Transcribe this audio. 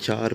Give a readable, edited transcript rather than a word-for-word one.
4